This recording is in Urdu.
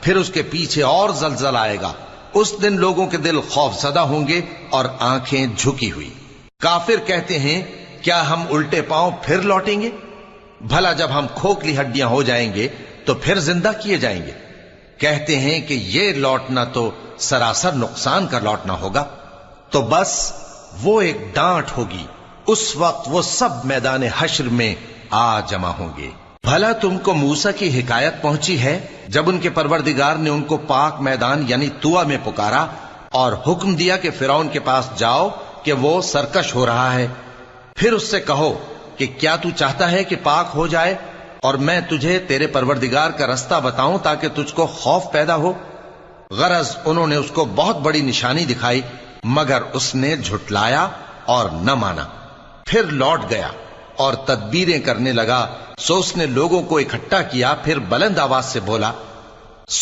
پھر اس کے پیچھے اور زلزلہ آئے گا. اس دن لوگوں کے دل خوف زدہ ہوں گے اور آنکھیں جھکی ہوئی. کافر کہتے ہیں کیا ہم الٹے پاؤں پھر لوٹیں گے؟ بھلا جب ہم کھوکھلی ہڈیاں ہو جائیں گے تو پھر زندہ کیے جائیں گے. کہتے ہیں کہ یہ لوٹنا تو سراسر نقصان کا لوٹنا ہوگا. تو بس وہ ایک ڈانٹ ہوگی، اس وقت وہ سب میدان حشر میں آ جمع ہوں گے. بھلا تم کو موسیٰ کی حکایت پہنچی ہے جب ان کے پروردگار نے ان کو پاک میدان یعنی طوٰ میں پکارا اور حکم دیا کہ فرعون کے پاس جاؤ کہ وہ سرکش ہو رہا ہے. پھر اس سے کہو کہ کیا تو چاہتا ہے کہ پاک ہو جائے اور میں تجھے تیرے پروردگار کا رستہ بتاؤں تاکہ تجھ کو خوف پیدا ہو. غرض انہوں نے اس کو بہت بڑی نشانی دکھائی مگر اس نے جھٹلایا اور نہ مانا. پھر لوٹ گیا اور تدبیریں کرنے لگا. سو اس نے لوگوں کو اکٹھا کیا، پھر بلند آواز سے بولا